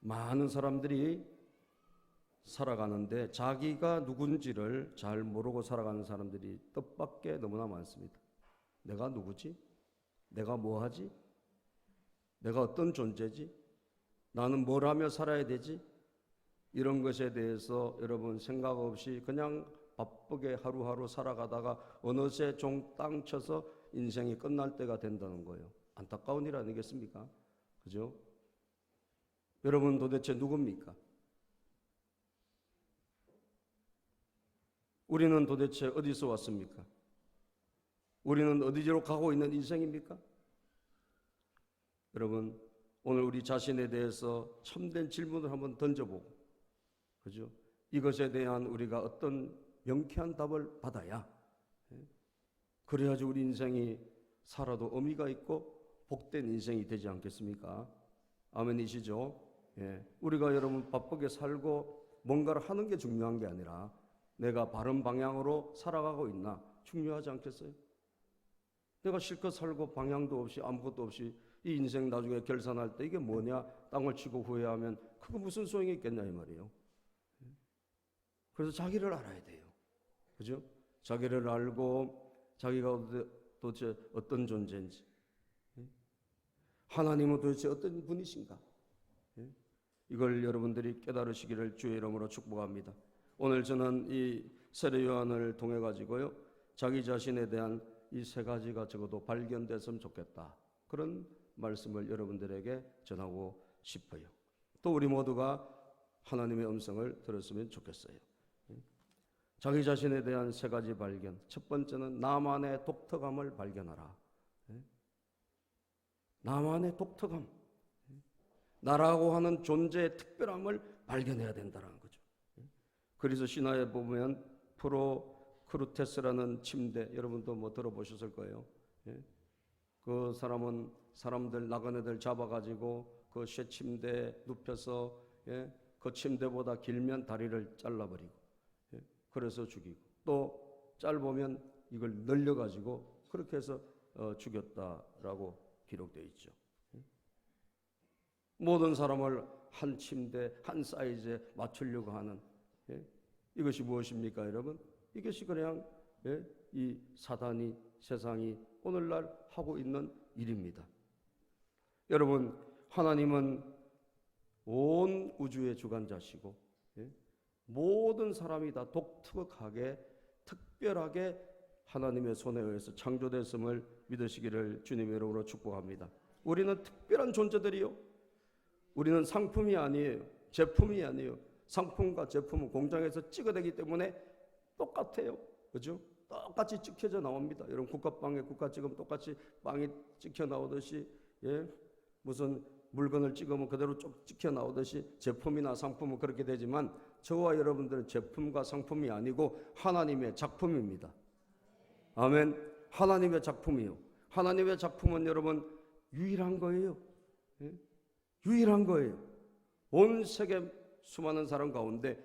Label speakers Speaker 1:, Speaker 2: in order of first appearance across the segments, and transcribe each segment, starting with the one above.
Speaker 1: 많은 사람들이 살아가는데 자기가 누군지를 잘 모르고 살아가는 사람들이 뜻밖의 너무나 많습니다. 내가 누구지? 내가 뭐하지? 내가 어떤 존재지? 나는 뭘 하며 살아야 되지? 이런 것에 대해서 여러분 생각 없이 그냥 바쁘게 하루하루 살아가다가 어느새 종땅 쳐서 인생이 끝날 때가 된다는 거예요. 안타까운 일 아니겠습니까? 그죠? 여러분 도대체 누굽니까? 우리는 도대체 어디서 왔습니까? 우리는 어디로 가고 있는 인생입니까? 여러분, 오늘 우리 자신에 대해서 참된 질문을 한번 던져보고, 그죠? 이것에 대한 우리가 어떤 명쾌한 답을 받아야, 그래야지 우리 인생이 살아도 의미가 있고 복된 인생이 되지 않겠습니까? 아멘이시죠? 예. 우리가 여러분 바쁘게 살고 뭔가를 하는 게 중요한 게 아니라 내가 바른 방향으로 살아가고 있나 중요하지 않겠어요? 내가 실컷 살고 방향도 없이 아무것도 없이 이 인생 나중에 결산할 때 이게 뭐냐 땅을 치고 후회하면 그거 무슨 소용이 있겠냐 이 말이에요. 그래서 자기를 알아야 돼요. 그죠? 자기를 알고 자기가 도대체 어떤 존재인지, 하나님은 도대체 어떤 분이신가, 이걸 여러분들이 깨달으시기를 주의 이름으로 축복합니다. 오늘 저는 이 세례 요한을 통해 가지고요 자기 자신에 대한 이 세 가지가 적어도 발견됐으면 좋겠다, 그런 말씀을 여러분들에게 전하고 싶어요. 또 우리 모두가 하나님의 음성을 들었으면 좋겠어요. 자기 자신에 대한 세 가지 발견. 첫 번째는 나만의 독특함을 발견하라. 나만의 독특함, 나라고 하는 존재의 특별함을 발견해야 된다는 거죠. 그래서 신화에 보면 프로크루테스라는 침대, 여러분도 뭐 들어보셨을 거예요. 그 사람은 사람들 나그네들 잡아가지고 그 쇠 침대에 눕혀서 그 침대보다 길면 다리를 잘라버리고 그래서 죽이고, 또 짧으면 이걸 늘려가지고 그렇게 해서 죽였다라고 기록되어 있죠. 모든 사람을 한 침대, 한 사이즈에 맞추려고 하는, 이것이 무엇입니까, 여러분? 이것이 그냥 이 사단이, 세상이 오늘날 하고 있는 일입니다. 여러분, 하나님은 온 우주의 주관자시고 모든 사람이 다 독특하게 특별하게 하나님의 손에 의해서 창조됐음을 믿으시기를 주님의 이름으로 축복합니다. 우리는 특별한 존재들이요, 우리는 상품이 아니에요, 제품이 아니에요. 상품과 제품은 공장에서 찍어내기 때문에 똑같아요. 그죠? 똑같이 찍혀져 나옵니다. 여러분 국화빵에 국화찍으면 똑같이 빵이 찍혀 나오듯이, 무슨 물건을 찍으면 그대로 쭉 찍혀 나오듯이 제품이나 상품은 그렇게 되지만 저와 여러분들은 제품과 상품이 아니고 하나님의 작품입니다. 아멘. 하나님의 작품이요. 하나님의 작품은 여러분 유일한 거예요. 유일한 거예요. 온 세계 수많은 사람 가운데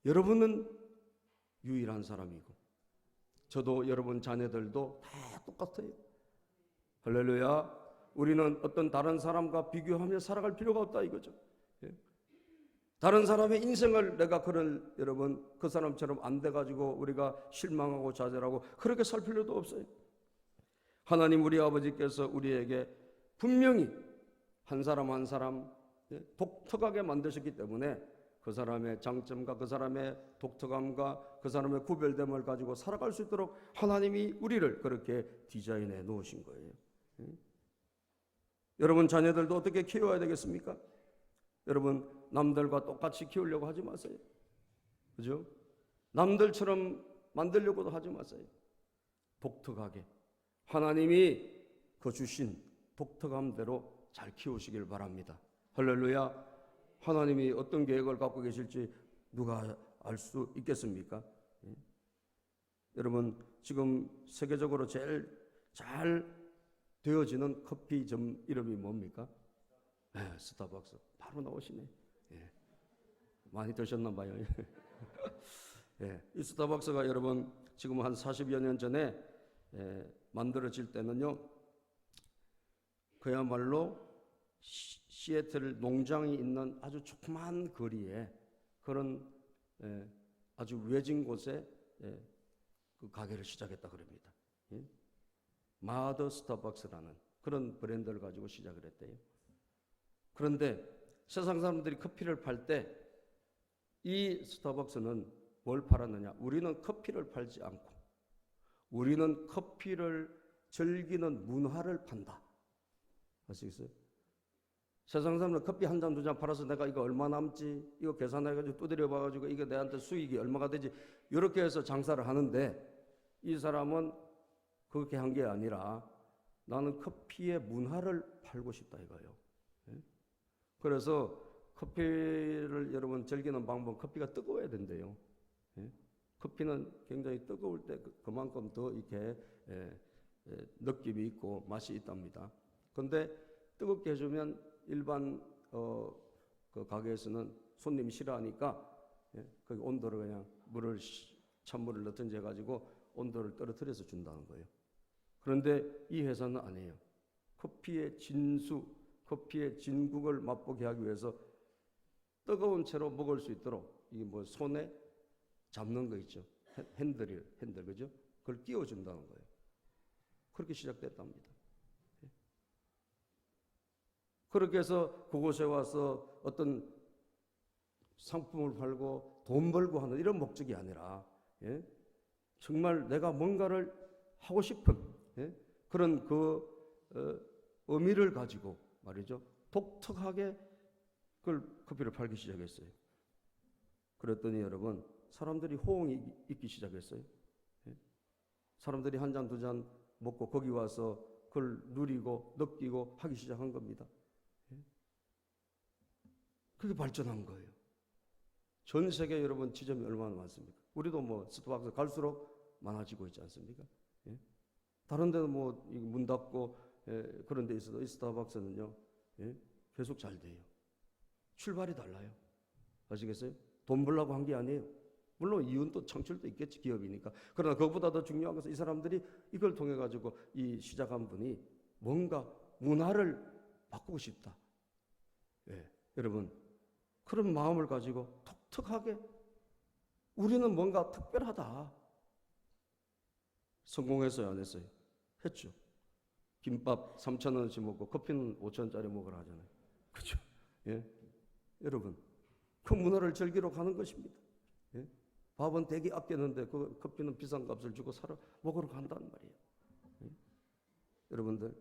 Speaker 1: 여러분은 유일한 사람이고, 저도 여러분 자녀들도 다 똑같아요. 할렐루야. 우리는 어떤 다른 사람과 비교하며 살아갈 필요가 없다 이거죠. 다른 사람의 인생을 내가 여러분 그 사람처럼 안 돼가지고 우리가 실망하고 좌절하고 그렇게 살 필요도 없어요. 하나님 우리 아버지께서 우리에게 분명히 한 사람 한 사람 독특하게 만드셨기 때문에 그 사람의 장점과 그 사람의 독특함과 그 사람의 구별됨을 가지고 살아갈 수 있도록 하나님이 우리를 그렇게 디자인해 놓으신 거예요. 여러분 자녀들도 어떻게 키워야 되겠습니까? 여러분 남들과 똑같이 키우려고 하지 마세요. 그죠? 남들처럼 만들려고도 하지 마세요. 독특하게 하나님이 그 주신 독특함대로 잘 키우시길 바랍니다. 할렐루야. 하나님이 어떤 계획을 갖고 계실지 누가 알 수 있겠습니까? 여러분 지금 세계적으로 제일 잘 되어지는 커피점 이름이 뭡니까? 스타벅스. 바로 나오시네. 많이 드셨나 봐요. 이 스타벅스가 여러분 지금 한 40여 년 전에 만들어질 때는요, 그야말로 시애틀 농장이 있는 아주 조그만 거리에 그런 아주 외진 곳에 그 가게를 시작했다 그럽니다. 마더 스타벅스라는 그런 브랜드를 가지고 시작을 했대요. 그런데 세상 사람들이 커피를 팔 때 이 스타벅스는 뭘 팔았느냐? 우리는 커피를 팔지 않고 우리는 커피를 즐기는 문화를 판다. 아시겠어요? 세상 사람들은 커피 한 잔, 두 잔 팔아서 내가 이거 얼마 남지? 이거 계산해가지고 두드려 봐가지고 이거 내한테 수익이 얼마가 되지? 이렇게 해서 장사를 하는데 이 사람은 그렇게 한 게 아니라 나는 커피의 문화를 팔고 싶다 이거예요. 그래서 커피를 여러분 즐기는 방법은 커피가 뜨거워야 된대요. 커피는 굉장히 뜨거울 때 그만큼 더 이렇게 느낌이 있고 맛이 있답니다. 그런데 뜨겁게 해주면 일반 그 가게에서는 손님이 싫어하니까 거기 온도를 그냥 찬물을 넣든지 해가지고 온도를 떨어뜨려서 준다는 거예요. 그런데 이 회사는 아니에요. 커피의 진수, 커피의 진국을 맛보게 하기 위해서 뜨거운 채로 먹을 수 있도록 이게 뭐 손에 잡는 거 있죠. 핸들 그죠? 그걸 끼워준다는 거예요. 그렇게 시작됐답니다. 그렇게 해서 그곳에 와서 어떤 상품을 팔고 돈 벌고 하는 이런 목적이 아니라 정말 내가 뭔가를 하고 싶은 그런 의미를 가지고 말이죠. 독특하게 그걸 커피를 팔기 시작했어요. 그랬더니 여러분 사람들이 호응이 있기 시작했어요. 사람들이 한 잔, 두 잔 먹고 거기 와서 그걸 누리고 느끼고 하기 시작한 겁니다. 그게 발전한 거예요. 전 세계 여러분 지점이 얼마나 많습니까? 우리도 뭐 스타벅스 갈수록 많아지고 있지 않습니까? 다른 데는 뭐 문 닫고 그런 데 있어도 이 스타벅스는요 계속 잘 돼요. 출발이 달라요. 아시겠어요? 돈 벌려고 한 게 아니에요. 물론 이윤도 창출도 있겠지, 기업이니까. 그러나 그것보다 더 중요한 것은 이 사람들이 이걸 통해 가지고 이 시작한 분이 뭔가 문화를 바꾸고 싶다. 여러분 그런 마음을 가지고 독특하게 우리는 뭔가 특별하다. 성공했어요, 안 했어요? 했죠. 김밥 3,000원씩 먹고 커피는 5,000원짜리 먹으라 하잖아요. 그렇죠? 여러분 그 문화를 즐기러 가는 것입니다. 밥은 되게 아꼈는데 그 커피는 비싼 값을 주고 사러 먹으러 간다는 말이에요. 여러분들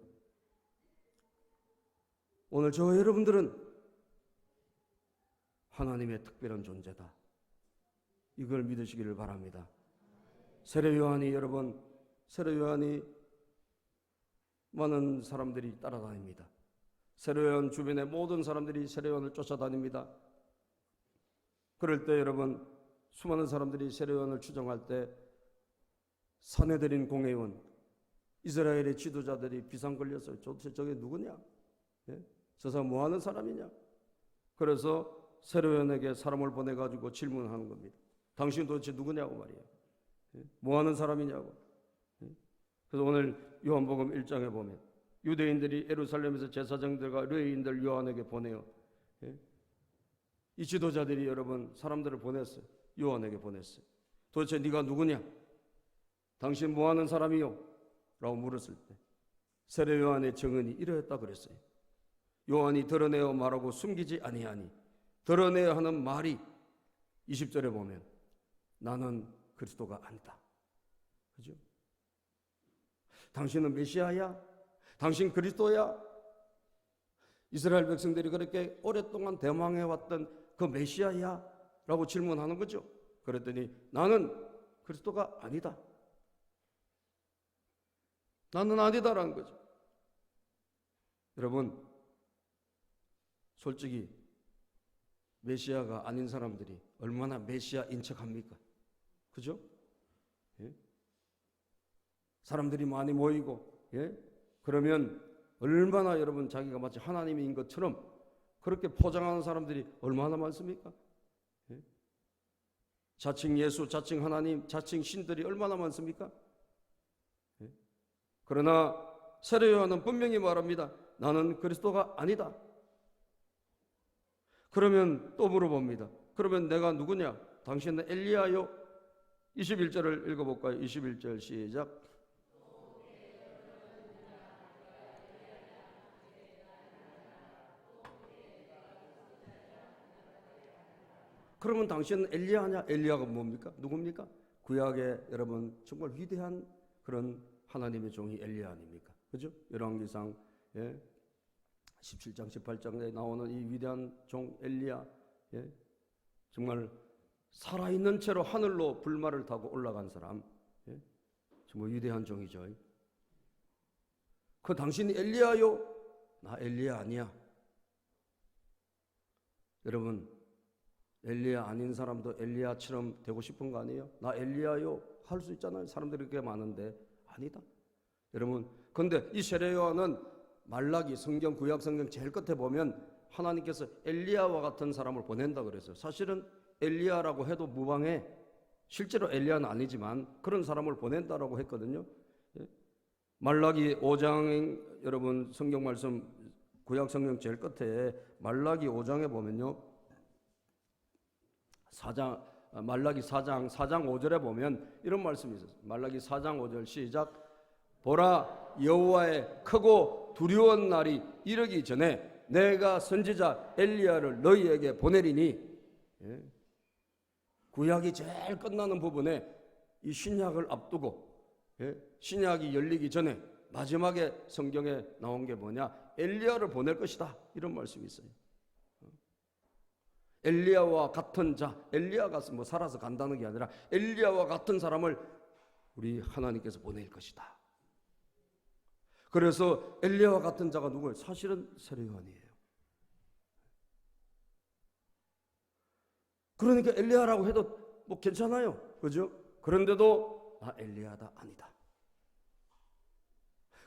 Speaker 1: 오늘 저 여러분들은 하나님의 특별한 존재다. 이걸 믿으시기를 바랍니다. 세례요한이 여러분 세례요한이 많은 사람들이 따라다닙니다. 세례요한 주변의 모든 사람들이 세례요한을 쫓아다닙니다. 그럴 때 여러분 수많은 사람들이 세례요한을 추종할 때 사내들인 공회원 이스라엘의 지도자들이 비상 걸려서 도대체 저게 누구냐? 저 사람 뭐 하는 사람이냐? 그래서 세례요한에게 사람을 보내가지고 질문하는 겁니다. 당신 도대체 누구냐고 말이에요. 뭐 하는 사람이냐고. 그래서 오늘 요한복음 1장에 보면 유대인들이 예루살렘에서 제사장들과 레위인들 요한에게 보내요. 이 지도자들이 여러분 사람들을 보냈어요. 요한에게 보냈어요. 도대체 네가 누구냐? 당신 뭐 하는 사람이요? 라고 물었을 때 세례 요한의 증언이 이러했다 그랬어요. 요한이 드러내어 말하고 숨기지 아니하니 드러내야 하는 말이 20절에 보면 나는 그리스도가 아니다. 그죠? 당신은 메시아야? 당신 그리스도야? 이스라엘 백성들이 그렇게 오랫동안 대망해왔던 그 메시아야? 라고 질문하는 거죠. 그랬더니 나는 그리스도가 아니다. 나는 아니다라는 거죠. 여러분 솔직히 메시아가 아닌 사람들이 얼마나 메시아인 척합니까? 그죠? 사람들이 많이 모이고 그러면 얼마나 여러분 자기가 마치 하나님인 것처럼 그렇게 포장하는 사람들이 얼마나 많습니까? 자칭 예수, 자칭 하나님, 자칭 신들이 얼마나 많습니까? 그러나 세례 요한은 분명히 말합니다. 나는 그리스도가 아니다. 그러면 또 물어봅니다. 그러면 내가 누구냐? 당신은 엘리야요? 21절을 읽어볼까요? 21절 시작. 그러면 당신은 엘리야냐? 엘리야가 뭡니까? 누굽니까? 구약의 여러분 정말 위대한 그런 하나님의 종이 엘리야 아닙니까? 그죠? 열왕기상 17장 18장에 나오는 이 위대한 종 엘리야, 정말 살아있는 채로 하늘로 불말을 타고 올라간 사람, 정말 위대한 종이죠. 그 당신이 엘리야요? 나 엘리야 아니야. 여러분, 엘리야 아닌 사람도 엘리야처럼 되고 싶은 거 아니에요? 나 엘리야요? 할 수 있잖아요. 사람들이 꽤 많은데. 아니다. 여러분, 근데 이 세례요한은 말라기 성경, 구약 성경 제일 끝에 보면 하나님께서 엘리야와 같은 사람을 보낸다 그랬어요. 사실은 엘리야라고 해도 무방해. 실제로 엘리야는 아니지만 그런 사람을 보낸다라고 했거든요. 말라기 5장 여러분 성경 말씀 구약 성경 제일 끝에 말라기 5장에 보면요. 말라기 4장 5절에 보면 이런 말씀이 있어요. 말라기 4장 5절 시작. 보라 여호와의 크고 두려운 날이 이르기 전에 내가 선지자 엘리야를 너희에게 보내리니. 구약이 제일 끝나는 부분에 이 신약을 앞두고 신약이 열리기 전에 마지막에 성경에 나온 게 뭐냐? 엘리야를 보낼 것이다. 이런 말씀이 있어요. 엘리야와 같은 자, 엘리야가 뭐 살아서 간다는 게 아니라 엘리야와 같은 사람을 우리 하나님께서 보낼 것이다. 그래서 엘리야와 같은 자가 누구예요? 사실은 세례요한이에요. 그러니까 엘리야라고 해도 뭐 괜찮아요. 그죠? 그런데도 나 엘리야다 아니다.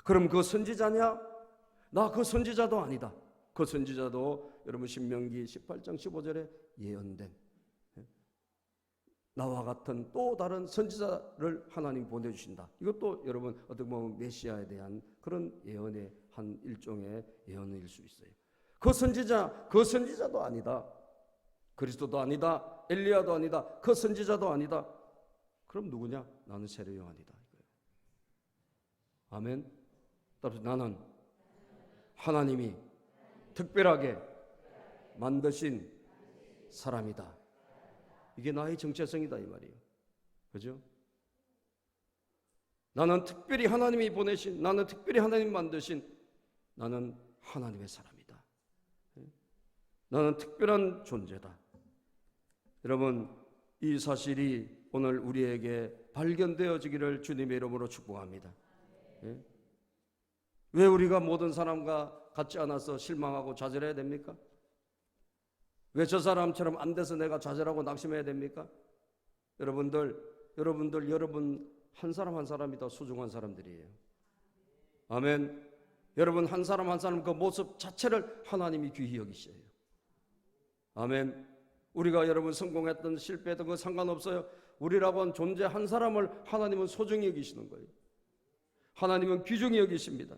Speaker 1: 그럼 그 선지자냐? 나 그 선지자도 아니다. 그 선지자도 여러분 신명기 18장 15절에 예언된 나와 같은 또 다른 선지자를 하나님이 보내주신다. 이것도 여러분 어떻게 보면 메시아에 대한 그런 예언의 한 일종의 예언일 수 있어요. 그 선지자도 아니다. 그리스도도 아니다. 엘리야도 아니다. 그 선지자도 아니다. 그럼 누구냐? 나는 세례요한이다. 아멘. 따라서 나는 하나님이 특별하게 만드신 사람이다. 이게 나의 정체성이다 이 말이에요. 그죠? 나는 특별히 하나님이 보내신, 나는 특별히 하나님 만드신, 나는 하나님의 사람이다. 나는 특별한 존재다. 여러분, 이 사실이 오늘 우리에게 발견되어지기를 주님의 이름으로 축복합니다. 왜 우리가 모든 사람과 같지 않아서 실망하고 좌절해야 됩니까? 왜 저 사람처럼 안 돼서 내가 좌절하고 낙심해야 됩니까? 여러분 한 사람 한 사람이 다 소중한 사람들이에요. 아멘. 여러분 한 사람 한 사람 그 모습 자체를 하나님이 귀히 여기셔요. 아멘. 우리가 여러분 성공했던 실패했던 거 상관없어요. 우리라고 한 존재 한 사람을 하나님은 소중히 여기시는 거예요. 하나님은 귀중히 여기십니다.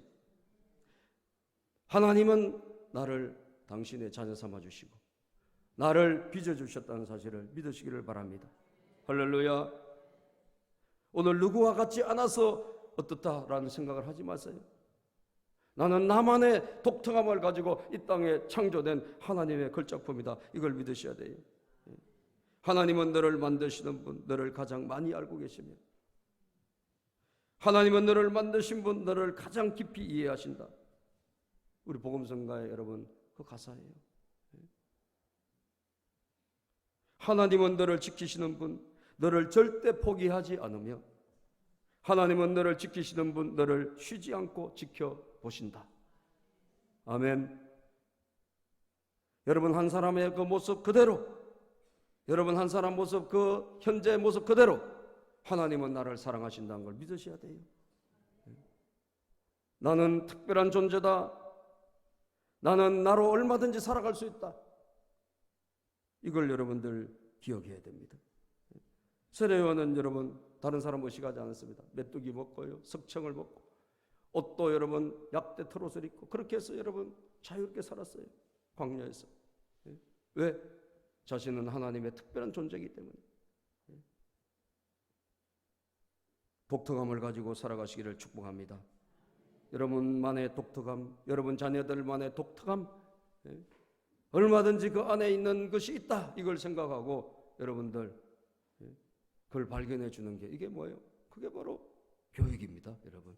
Speaker 1: 하나님은 나를 당신의 자녀 삼아주시고 나를 빚어주셨다는 사실을 믿으시기를 바랍니다. 할렐루야. 오늘 누구와 같지 않아서 어떻다라는 생각을 하지 마세요. 나는 나만의 독특함을 가지고 이 땅에 창조된 하나님의 걸작품이다. 이걸 믿으셔야 돼요. 하나님은 너를 만드시는 분, 너를 가장 많이 알고 계십니다. 하나님은 너를 만드신 분, 너를 가장 깊이 이해하신다. 우리 복음성가의 여러분 그 가사예요. 하나님은 너를 지키시는 분, 너를 절대 포기하지 않으며 하나님은 너를 지키시는 분, 너를 쉬지 않고 지켜보신다. 아멘. 여러분 한 사람의 그 모습 그대로, 여러분 한 사람 모습 그 현재 모습 그대로 하나님은 나를 사랑하신다는 걸 믿으셔야 돼요. 나는 특별한 존재다. 나는 나로 얼마든지 살아갈 수 있다. 이걸 여러분들 기억해야 됩니다. 세례요한은 여러분 다른 사람 의식하지 않았습니다. 메뚜기 먹고요, 석청을 먹고 옷도 여러분 약대 털옷을 입고 그렇게 해서 여러분 자유롭게 살았어요. 광야에서. 왜? 자신은 하나님의 특별한 존재이기 때문에. 독특함을 가지고 살아가시기를 축복합니다. 여러분만의 독특함, 여러분 자녀들만의 독특함, 얼마든지 그 안에 있는 것이 있다, 이걸 생각하고 여러분들 그걸 발견해 주는 게 이게 뭐예요? 그게 바로 교육입니다, 여러분.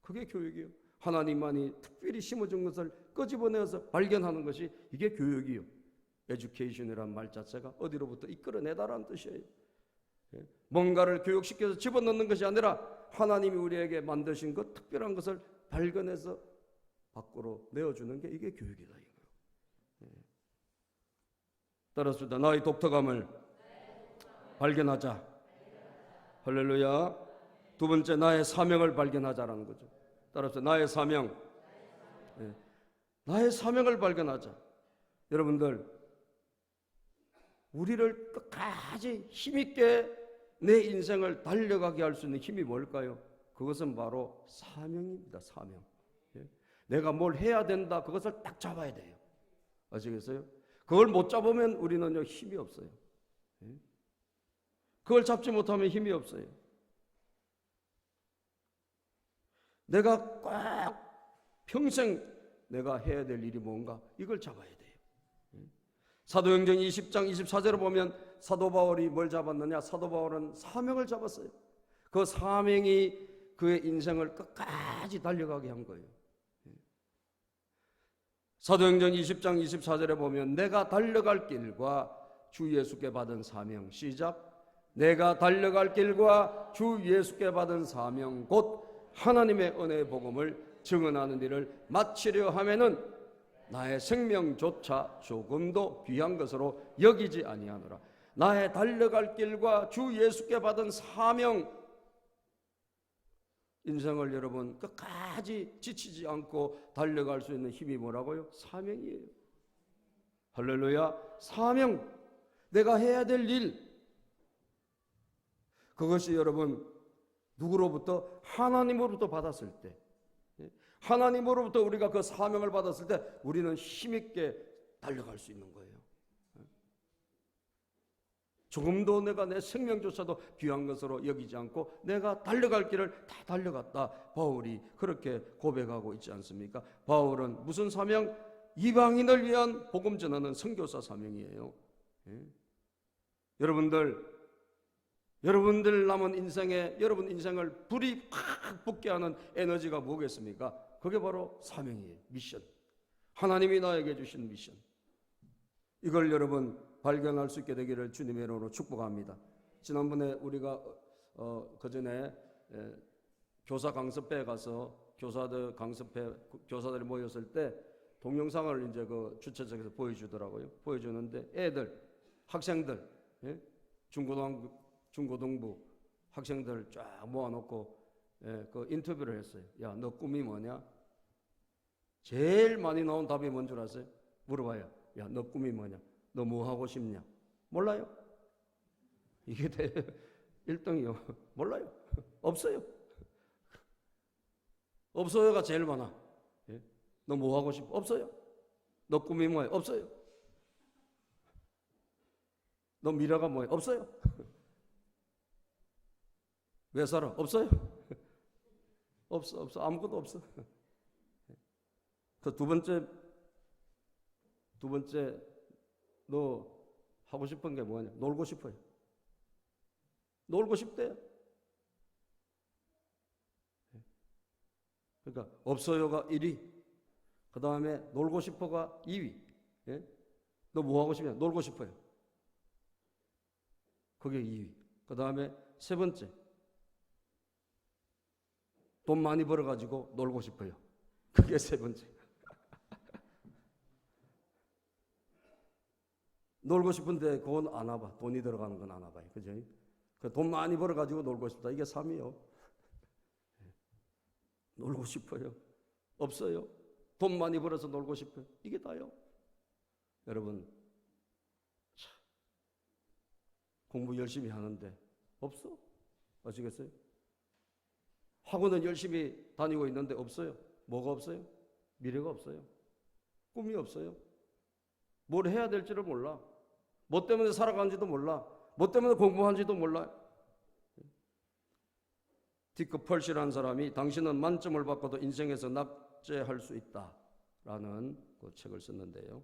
Speaker 1: 그게 교육이에요. 하나님만이 특별히 심어준 것을 끄집어내서 발견하는 것이 이게 교육이요. 에듀케이션이란 말 자체가 어디로부터 이끌어내다라는 뜻이에요. 뭔가를 교육시켜서 집어넣는 것이 아니라 하나님이 우리에게 만드신 것, 특별한 것을 발견해서 밖으로 내어주는 게 이게 교육이다, 이거예요. 따라서 나의 독특함을 발견하자. 할렐루야. 두 번째, 나의 사명을 발견하자라는 거죠. 따라서 나의 사명, 나의 사명을 발견하자. 여러분들, 우리를 끝까지 힘있게 내 인생을 달려가게 할 수 있는 힘이 뭘까요? 그것은 바로 사명입니다. 사명. 내가 뭘 해야 된다, 그것을 딱 잡아야 돼요. 아시겠어요? 그걸 못 잡으면 우리는요, 힘이 없어요. 그걸 잡지 못하면 힘이 없어요. 내가 꼭 평생 내가 해야 될 일이 뭔가, 이걸 잡아야 돼요. 사도행전 20장 24절을 보면 사도 바울이 뭘 잡았느냐? 사도 바울은 사명을 잡았어요. 그 사명이 그의 인생을 끝까지 달려가게 한 거예요. 사도행전 20장 24절에 보면 내가 달려갈 길과 주 예수께 받은 사명, 시작. 내가 달려갈 길과 주 예수께 받은 사명, 곧 하나님의 은혜의 복음을 증언하는 일을 마치려 하면은 나의 생명조차 조금도 귀한 것으로 여기지 아니하노라. 나의 달려갈 길과 주 예수께 받은 사명, 인생을 여러분 끝까지 지치지 않고 달려갈 수 있는 힘이 뭐라고요? 사명이에요. 할렐루야. 사명, 내가 해야 될 일, 그것이 여러분 누구로부터? 하나님으로부터 받았을 때, 하나님으로부터 우리가 그 사명을 받았을 때 우리는 힘있게 달려갈 수 있는 거예요. 조금도 내가 내 생명조차도 귀한 것으로 여기지 않고 내가 달려갈 길을 다 달려갔다. 바울이 그렇게 고백하고 있지 않습니까? 바울은 무슨 사명? 이방인을 위한 복음 전하는 선교사 사명이에요. 여러분들 남은 인생에, 여러분 인생을 불이 팍 붙게 하는 에너지가 뭐겠습니까? 그게 바로 사명이에요. 미션. 하나님이 나에게 주신 미션. 이걸 여러분 발견할 수 있게 되기를 주님의 이름으로 축복합니다. 지난번에 우리가 그전에 교사 강습회에 가서 교사들이 모였을 때 동영상을 이제 그 주최측에서 보여주더라고요. 보여주는데 애들, 학생들, 중고등부 학생들 쫙 모아놓고 그 인터뷰를 했어요. 야, 너 꿈이 뭐냐? 제일 많이 나온 답이 뭔 줄 아세요? 물어봐요. 야, 너 꿈이 뭐냐? 너 뭐 하고 싶냐? 몰라요. 이게 1등이요. 몰라요. 없어요. 없어요가 제일 많아. 너 뭐 하고 싶어? 없어요. 너 꿈이 뭐야? 없어요. 너 미래가 뭐야? 없어요. 왜 살아? 없어요. 없어. 아무것도 없어. 그 두 번째 너 하고 싶은 게 뭐냐? 놀고 싶어요. 놀고 싶대요. 그러니까 없어요가 1위, 그 다음에 놀고 싶어가 2위. 너 뭐 하고 싶냐? 놀고 싶어요. 그게 2위. 그 다음에 세 번째, 돈 많이 벌어가지고 놀고 싶어요. 그게 세 번째. 놀고 싶은데 그건 안 와봐. 돈이 들어가는 건 안 와봐요. 그죠? 돈 많이 벌어가지고 놀고 싶다. 이게 3이요. 놀고 싶어요. 없어요. 돈 많이 벌어서 놀고 싶어요. 이게 다요. 여러분, 공부 열심히 하는데 없어. 아시겠어요? 학원은 열심히 다니고 있는데 없어요. 뭐가 없어요? 미래가 없어요. 꿈이 없어요. 뭘 해야 될지를 몰라. 뭐 때문에 살아가는지도 몰라. 뭐 때문에 공부하는지도 몰라. 디크 펄시라는 사람이 당신은 만점을 받고도 인생에서 낙제할 수 있다라는 그 책을 썼는데요.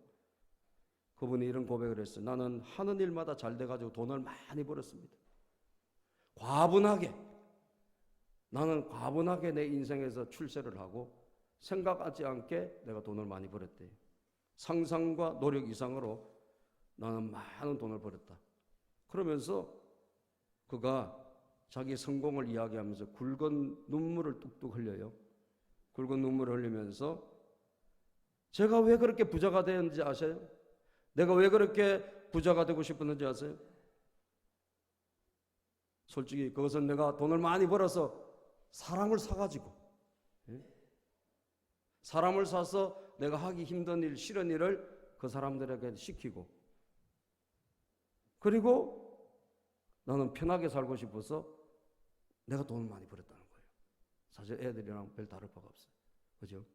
Speaker 1: 그분이 이런 고백을 했어요. 나는 하는 일마다 잘 돼가지고 돈을 많이 벌었습니다. 나는 과분하게 내 인생에서 출세를 하고 생각하지 않게 내가 돈을 많이 벌었대요. 상상과 노력 이상으로 나는 많은 돈을 벌었다. 그러면서 그가 자기 성공을 이야기하면서 굵은 눈물을 뚝뚝 흘려요. 굵은 눈물을 흘리면서 제가 왜 그렇게 부자가 되었는지 아세요? 내가 왜 그렇게 부자가 되고 싶었는지 아세요? 솔직히 그것은 내가 돈을 많이 벌어서 사람을 사가지고, 사람을 사서 내가 하기 힘든 일, 싫은 일을 그 사람들에게 시키고, 그리고 나는 편하게 살고 싶어서 내가 돈을 많이 벌었다는 거예요. 사실 애들이랑 별 다를 바가 없어요. 그죠?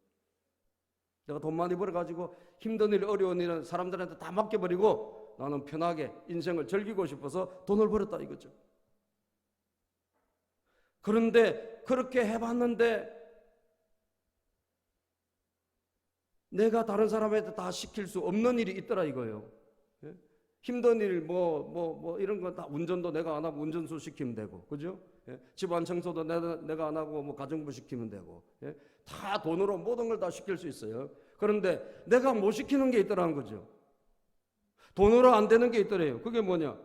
Speaker 1: 내가 돈 많이 벌어가지고 힘든 일, 어려운 일은 사람들한테 다 맡겨버리고 나는 편하게 인생을 즐기고 싶어서 돈을 벌었다 이거죠. 그런데 그렇게 해봤는데 내가 다른 사람한테 다 시킬 수 없는 일이 있더라 이거예요. 힘든 일, 이런 거 다 운전도 내가 안 하고 운전수 시키면 되고, 그죠? 집안 청소도 내가 안 하고 가정부 시키면 되고, 다 돈으로 모든 걸 다 시킬 수 있어요. 그런데 내가 못 시키는 게 있더라는 거죠. 돈으로 안 되는 게 있더래요. 그게 뭐냐?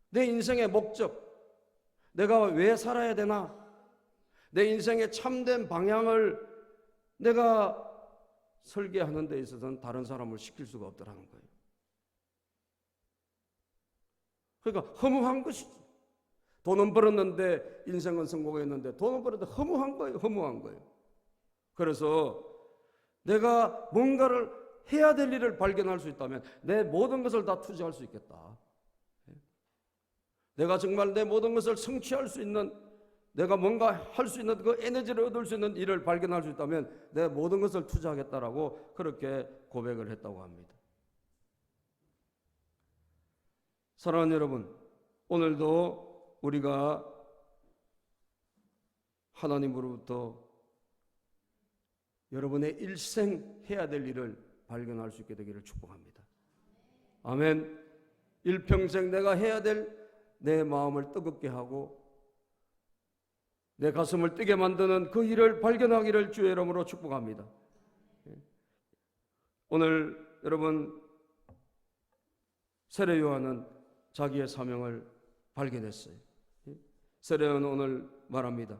Speaker 1: 내 인생의 목적, 내가 왜 살아야 되나? 내 인생의 참된 방향을 내가 설계하는 데 있어서는 다른 사람을 시킬 수가 없더라는 거예요. 그러니까 허무한 것이지. 돈은 벌었는데 인생은 성공했는데 돈은 벌었는데 허무한 거예요. 허무한 거예요. 그래서 내가 뭔가를 해야 될 일을 발견할 수 있다면 내 모든 것을 다 투자할 수 있겠다. 내가 정말 내 모든 것을 성취할 수 있는, 내가 뭔가 할 수 있는 그 에너지를 얻을 수 있는 일을 발견할 수 있다면 내 모든 것을 투자하겠다라고 그렇게 고백을 했다고 합니다. 사랑하는 여러분, 오늘도 우리가 하나님으로부터 여러분의 일생 해야 될 일을 발견할 수 있게 되기를 축복합니다. 아멘. 일평생 내가 해야 될 내 마음을 뜨겁게 하고 내 가슴을 뜨게 만드는 그 일을 발견하기를 주의 이름으로 축복합니다. 오늘 여러분, 세례 요한은 자기의 사명을 발견했어요. 세례 요한은 오늘 말합니다.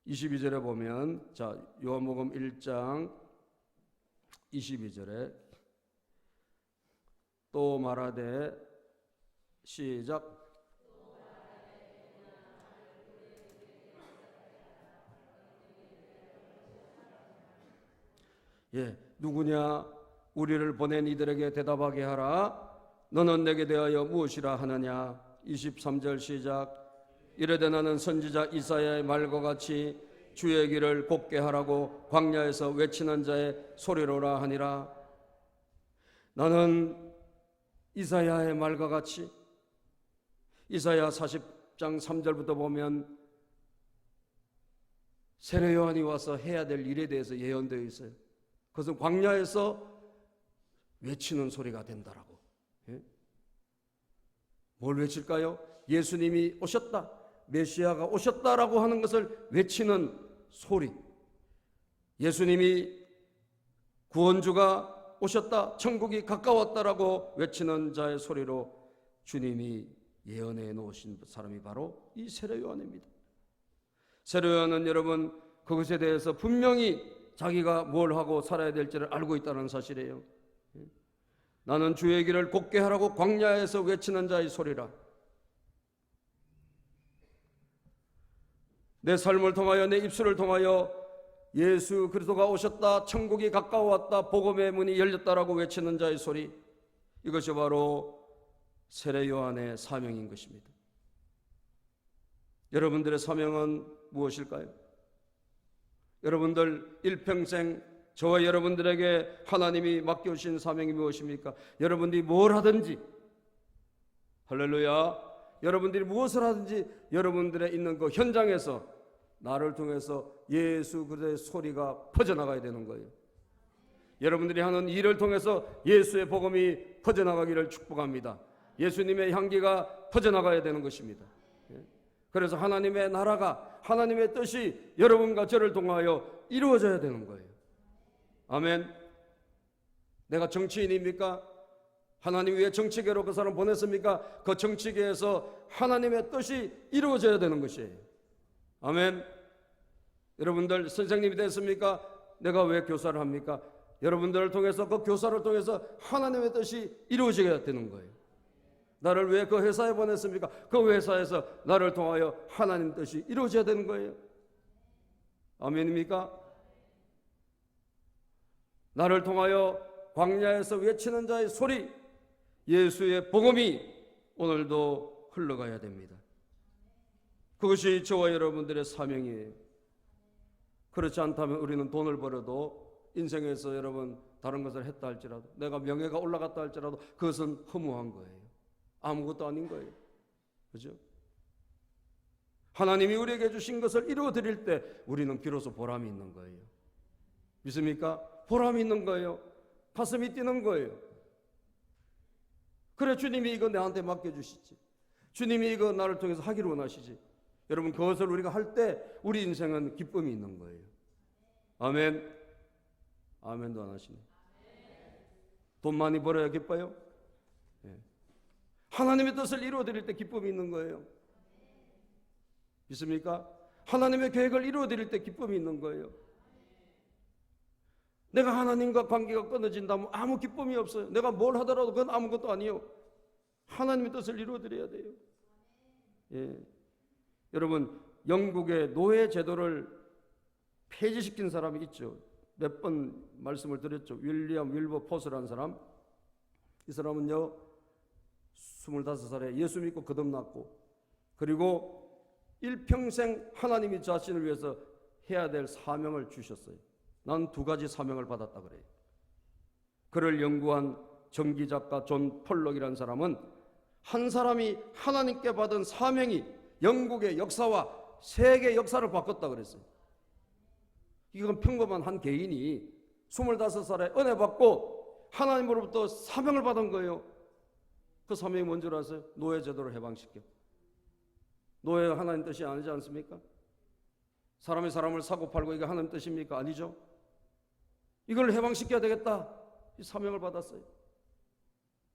Speaker 1: 22절에 보면, 자, 요한복음 1장 22절에 또 말하되, 시작. 누구냐? 우리를 보낸 이들에게 대답하게 하라. 너는 내게 대하여 무엇이라 하느냐? 23절 시작. 이르되 나는 선지자 이사야의 말과 같이 주의 길을 곱게 하라고 광야에서 외치는 자의 소리로라 하니라. 나는 이사야의 말과 같이, 이사야 40장 3절부터 보면 세례 요한이 와서 해야 될 일에 대해서 예언되어 있어요. 그것은 광야에서 외치는 소리가 된다라고. 뭘 외칠까요? 예수님이 오셨다, 메시아가 오셨다라고 하는 것을 외치는 소리. 예수님이 구원주가 오셨다, 천국이 가까웠다라고 외치는 자의 소리로 주님이 예언해 놓으신 사람이 바로 이 세례 요한입니다. 세례 요한은 여러분 그것에 대해서 분명히 자기가 뭘 하고 살아야 될지를 알고 있다는 사실이에요. 나는 주의 길을 곱게 하라고 광야에서 외치는 자의 소리라. 내 삶을 통하여, 내 입술을 통하여 예수 그리스도가 오셨다, 천국이 가까웠다, 복음의 문이 열렸다라고 외치는 자의 소리, 이것이 바로 세례 요한의 사명인 것입니다. 여러분들의 사명은 무엇일까요? 여러분들 일평생 저와 여러분들에게 하나님이 맡겨주신 사명이 무엇입니까? 여러분들이 뭘 하든지, 할렐루야, 여러분들이 무엇을 하든지 여러분들의 있는 그 현장에서 나를 통해서 예수 그리스도의 소리가 퍼져나가야 되는 거예요. 여러분들이 하는 일을 통해서 예수의 복음이 퍼져나가기를 축복합니다. 예수님의 향기가 퍼져나가야 되는 것입니다. 그래서 하나님의 나라가, 하나님의 뜻이 여러분과 저를 통하여 이루어져야 되는 거예요. 아멘. 내가 정치인입니까? 하나님 왜 정치계로 그 사람 보냈습니까? 그 정치계에서 하나님의 뜻이 이루어져야 되는 것이에요. 아멘. 여러분들 선생님이 됐습니까? 내가 왜 교사를 합니까? 여러분들을 통해서, 그 교사를 통해서 하나님의 뜻이 이루어져야 되는 거예요. 나를 왜 그 회사에 보냈습니까? 그 회사에서 나를 통하여 하나님 뜻이 이루어져야 되는 거예요. 아멘입니까? 나를 통하여 광야에서 외치는 자의 소리, 예수의 복음이 오늘도 흘러가야 됩니다. 그것이 저와 여러분들의 사명이에요. 그렇지 않다면 우리는 돈을 벌어도 인생에서 여러분 다른 것을 했다 할지라도, 내가 명예가 올라갔다 할지라도 그것은 허무한 거예요. 아무것도 아닌 거예요. 그죠? 하나님이 우리에게 주신 것을 이루어 드릴 때 우리는 비로소 보람이 있는 거예요. 믿습니까? 보람이 있는 거예요. 가슴이 뛰는 거예요. 그래, 주님이 이거 내한테 맡겨주시지, 주님이 이거 나를 통해서 하기를 원하시지. 여러분, 그것을 우리가 할 때 우리 인생은 기쁨이 있는 거예요. 아멘. 아멘도 안 하시네. 돈 많이 벌어야 기뻐요? 네. 하나님의 뜻을 이루어 드릴 때 기쁨이 있는 거예요. 믿습니까? 하나님의 계획을 이루어 드릴 때 기쁨이 있는 거예요. 내가 하나님과 관계가 끊어진다면 아무 기쁨이 없어요. 내가 뭘 하더라도 그건 아무것도 아니에요. 하나님의 뜻을 이루어 드려야 돼요. 예. 여러분, 영국의 노예 제도를 폐지시킨 사람이 있죠. 몇 번 말씀을 드렸죠. 윌리엄 윌버포스라는 사람. 이 사람은요 25살에 예수 믿고 거듭났고, 그리고 일평생 하나님이 자신을 위해서 해야 될 사명을 주셨어요. 난 2가지 사명을 받았다 그래요. 그를 연구한 전기작가 존 폴록이라는 사람은 한 사람이 하나님께 받은 사명이 영국의 역사와 세계 역사를 바꿨다 그랬어요. 이건 평범한 한 개인이 25살에 은혜 받고 하나님으로부터 사명을 받은 거예요. 그 사명이 뭔 줄 아세요? 노예 제도를 해방시켜. 노예 하나님 뜻이 아니지 않습니까? 사람이 사람을 사고 팔고 이게 하나님 뜻입니까? 아니죠. 이걸 해방시켜야 되겠다, 이 사명을 받았어요.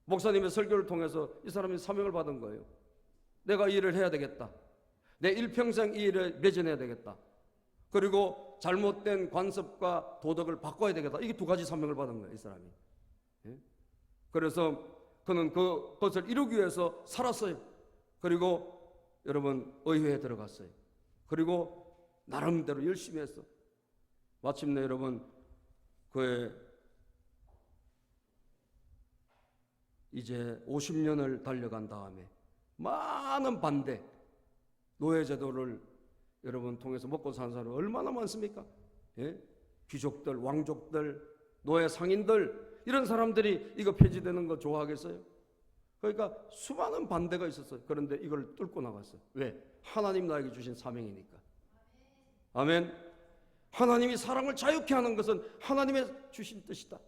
Speaker 1: 목사님의 설교를 통해서 이 사람이 사명을 받은 거예요. 내가 이 일을 해야 되겠다. 내 일평생 이 일을 매진해야 되겠다. 그리고 잘못된 관습과 도덕을 바꿔야 되겠다. 이게 2가지 사명을 받은 거예요, 이 사람이. 예? 그래서 그는 그것을 이루기 위해서 살았어요. 그리고 여러분 의회에 들어갔어요. 그리고 나름대로 열심히 했어. 마침내 여러분 그의 이제 50년을 달려간 다음에 많은 반대, 노예제도를 여러분 통해서 먹고 사는 사람이 얼마나 많습니까? 예? 귀족들, 왕족들, 노예 상인들, 이런 사람들이 이거 폐지되는 거 좋아하겠어요? 그러니까 수많은 반대가 있었어요. 그런데 이걸 뚫고 나갔어요. 왜? 하나님 나에게 주신 사명이니까. 아멘. 하나님이 사람을 자유케 하는 것은 하나님의 주신 뜻이다.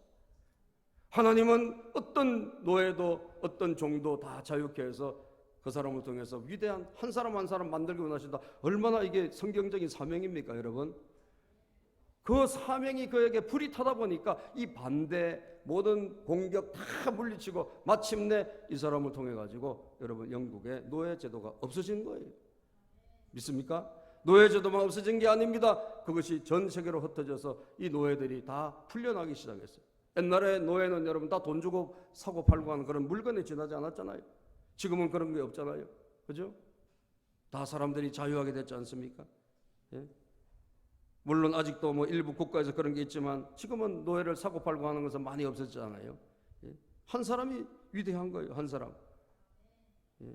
Speaker 1: 하나님은 어떤 노예도 어떤 종도 다 자유케 해서 그 사람을 통해서 위대한 한 사람 한 사람 만들기 원하신다. 얼마나 이게 성경적인 사명입니까, 여러분? 그 사명이 그에게 불이 타다 보니까 이 반대, 모든 공격 다 물리치고 마침내 이 사람을 통해 가지고 여러분 영국의 노예 제도가 없어진 거예요. 믿습니까? 노예 제도만 없어진 게 아닙니다. 그것이 전 세계로 흩어져서 이 노예들이 다 풀려나기 시작했어요. 옛날에 노예는 여러분 다 돈 주고 사고 팔고 하는 그런 물건에 지나지 않았잖아요. 지금은 그런 게 없잖아요. 그죠? 다 사람들이 자유하게 됐지 않습니까? 예? 물론 아직도 뭐 일부 국가에서 그런 게 있지만 지금은 노예를 사고 팔고 하는 것은 많이 없었잖아요. 예? 한 사람이 위대한 거예요. 한 사람. 예?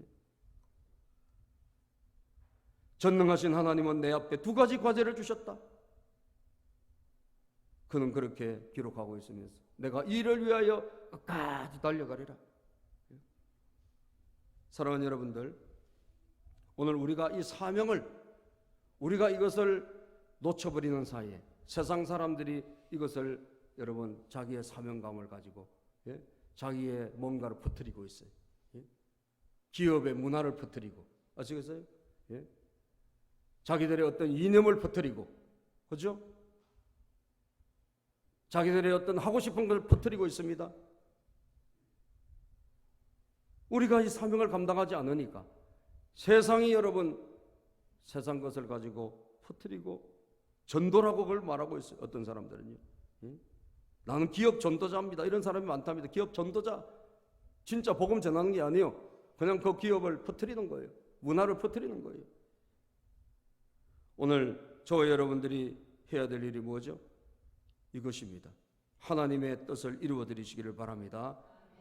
Speaker 1: 전능하신 하나님은 내 앞에 2가지 과제를 주셨다. 그는 그렇게 기록하고 있으면서 내가 이를 위하여 끝까지 달려가리라. 사랑하는 여러분들, 오늘 우리가 이 사명을, 우리가 이것을 놓쳐버리는 사이에 세상 사람들이 이것을 여러분 자기의 사명감을 가지고 자기의 뭔가를 퍼뜨리고 있어요. 기업의 문화를 퍼뜨리고, 아시겠어요? 자기들의 어떤 이념을 퍼뜨리고, 그죠? 자기들의 어떤 하고 싶은 걸 퍼뜨리고 있습니다. 우리가 이 사명을 감당하지 않으니까 세상이 여러분 세상 것을 가지고 퍼뜨리고 전도라고 그걸 말하고 있어요. 어떤 사람들은요. 나는 기업 전도자입니다. 이런 사람이 많답니다. 기업 전도자. 진짜 복음 전하는 게 아니에요. 그냥 그 기업을 퍼뜨리는 거예요. 문화를 퍼뜨리는 거예요. 오늘 저와 여러분들이 해야 될 일이 뭐죠? 이것입니다. 하나님의 뜻을 이루어 드리시기를 바랍니다.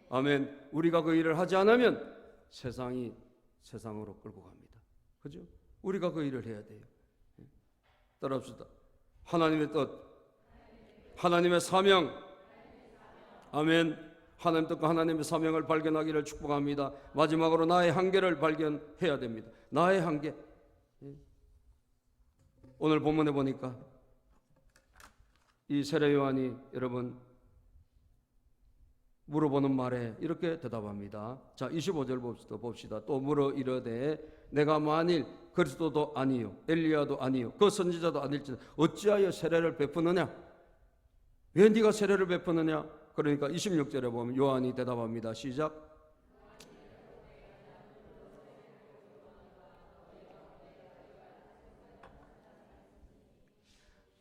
Speaker 1: 아멘. 우리가 그 일을 하지 않으면 세상이 세상으로 끌고 갑니다. 그죠? 우리가 그 일을 해야 돼요. 따라합시다. 하나님의 뜻, 하나님의 사명. 아멘. 하나님 뜻과 하나님의 사명을 발견하기를 축복합니다. 마지막으로 나의 한계를 발견해야 됩니다. 나의 한계. 오늘 본문에 보니까 이 세례 요한이 여러분 물어보는 말에 이렇게 대답합니다. 자, 25절 봅시다. 또 물어 이르되 내가 만일 그리스도도 아니요 엘리야도 아니요 그 선지자도 아닐지라 어찌하여 세례를 베푸느냐? 왜 네가 세례를 베푸느냐? 그러니까 26절에 보면 요한이 대답합니다. 시작.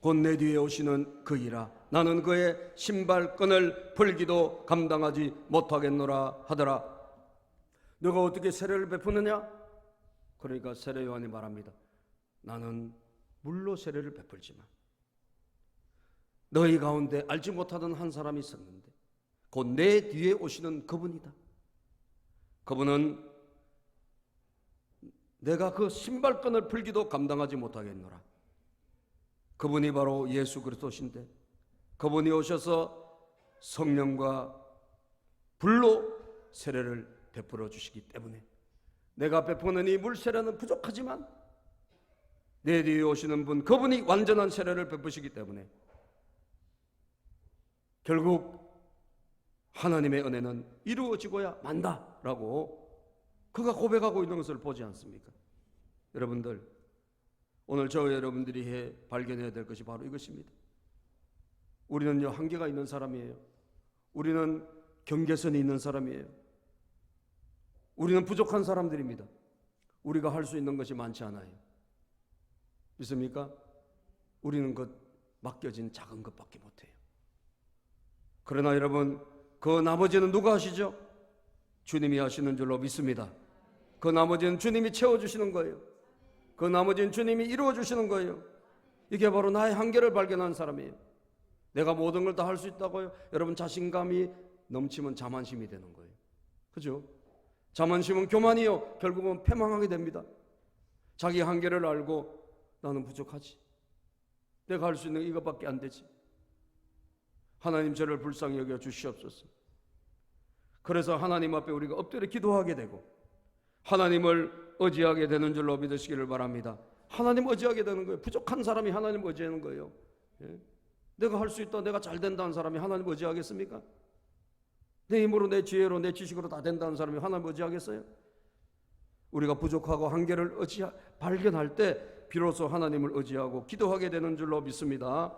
Speaker 1: 곧 내 뒤에 오시는 그이라 나는 그의 신발끈을 풀기도 감당하지 못하겠노라 하더라. 너가 어떻게 세례를 베푸느냐? 그러니까 세례 요한이 말합니다. 나는 물로 세례를 베풀지만 너희 가운데 알지 못하던 한 사람이 있었는데 곧 내 뒤에 오시는 그분이다. 그분은 내가 그 신발끈을 풀기도 감당하지 못하겠노라. 그분이 바로 예수 그리스도신데 그분이 오셔서 성령과 불로 세례를 베풀어 주시기 때문에 내가 베푸는 이 물 세례는 부족하지만 내 뒤에 오시는 분 그분이 완전한 세례를 베푸시기 때문에 결국 하나님의 은혜는 이루어지고야 만다라고 그가 고백하고 있는 것을 보지 않습니까? 여러분들, 오늘 저와 여러분들이 발견해야 될 것이 바로 이것입니다. 우리는요 한계가 있는 사람이에요. 우리는 경계선이 있는 사람이에요. 우리는 부족한 사람들입니다. 우리가 할 수 있는 것이 많지 않아요. 믿습니까? 우리는 그 맡겨진 작은 것밖에 못해요. 그러나 여러분 그 나머지는 누가 하시죠? 주님이 하시는 줄로 믿습니다. 그 나머지는 주님이 채워주시는 거예요. 그 나머지는 주님이 이루어주시는 거예요. 이게 바로 나의 한계를 발견한 사람이에요. 내가 모든 걸 다 할 수 있다고요? 여러분 자신감이 넘치면 자만심이 되는 거예요. 그죠? 자만심은 교만이요 결국은 패망하게 됩니다. 자기 한계를 알고 나는 부족하지. 내가 할 수 있는 이것밖에 안 되지. 하나님 저를 불쌍히 여겨 주시옵소서. 그래서 하나님 앞에 우리가 엎드려 기도하게 되고 하나님을 의지하게 되는 줄로 믿으시기를 바랍니다. 하나님 의지하게 되는 거예요. 부족한 사람이 하나님 의지하는 거예요. 내가 할 수 있다, 내가 잘 된다는 사람이 하나님 의지하겠습니까? 내 힘으로, 내 지혜로, 내 지식으로 다 된다는 사람이 하나님 의지하겠어요? 우리가 부족하고 한계를 발견할 때 비로소 하나님을 의지하고 기도하게 되는 줄로 믿습니다.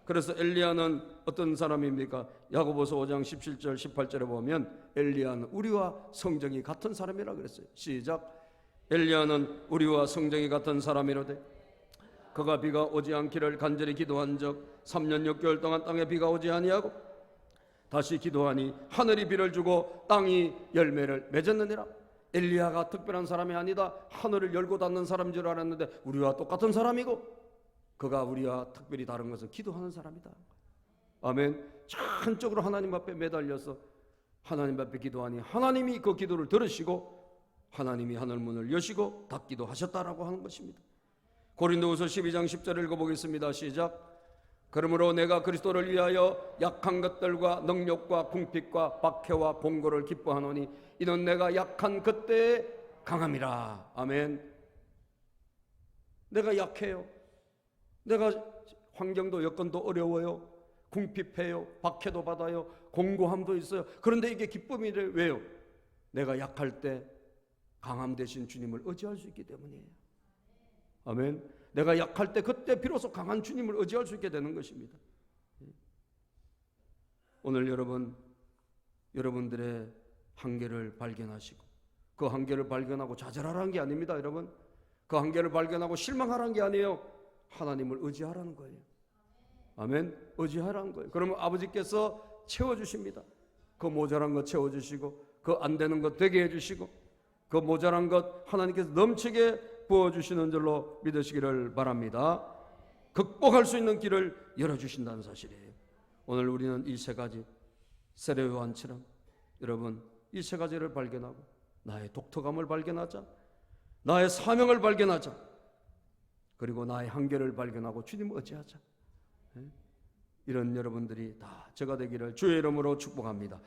Speaker 1: 그래서 엘리야는 어떤 사람입니까? 야고보서 5장 17절 18절에 보면 엘리야는 우리와 성정이 같은 사람이라 그랬어요. 시작. 엘리야는 우리와 성정이 같은 사람이로되 그가 비가 오지 않기를 간절히 기도한 적 3년 6개월 동안 땅에 비가 오지 아니하고 다시 기도하니 하늘이 비를 주고 땅이 열매를 맺었느니라. 엘리야가 특별한 사람이 아니다. 하늘을 열고 닫는 사람인 줄 알았는데 우리와 똑같은 사람이고 그가 우리와 특별히 다른 것은 기도하는 사람이다. 아멘. 전적으로 하나님 앞에 매달려서 하나님 앞에 기도하니 하나님이 그 기도를 들으시고 하나님이 하늘문을 여시고 닫기도 하셨다라고 하는 것입니다. 고린도후서 12장 10절을 읽어보겠습니다. 시작. 그러므로 내가 그리스도를 위하여 약한 것들과 능력과 궁핍과 박해와 봉고를 기뻐하노니 이는 내가 약한 그때에 강함이라. 아멘. 내가 약해요. 내가 환경도 여건도 어려워요. 궁핍해요. 박해도 받아요. 공고함도 있어요. 그런데 이게 기쁨이래. 왜요? 내가 약할 때 강함 되신 주님을 의지할 수 있기 때문이에요. 아멘. 내가 약할 때 그때 비로소 강한 주님을 의지할 수 있게 되는 것입니다. 오늘 여러분들의 한계를 발견하시고 그 한계를 발견하고 좌절하라는 게 아닙니다. 여러분, 그 한계를 발견하고 실망하라는 게 아니에요. 하나님을 의지하라는 거예요. 아멘. 의지하라는 거예요. 그러면 아버지께서 채워주십니다. 그 모자란 것 채워주시고 그 안 되는 것 되게 해주시고 그 모자란 것 하나님께서 넘치게 부어주시는 줄로 믿으시기를 바랍니다. 극복할 수 있는 길을 열어주신다는 사실이에요. 오늘 우리는 이 세 가지 세례 요한처럼 여러분 이 세 가지를 발견하고 나의 독특함을 발견하자, 나의 사명을 발견하자, 그리고 나의 한계를 발견하고 주님을 의지하자. 이런 여러분들이 다 저가 되기를 주의 이름으로 축복합니다.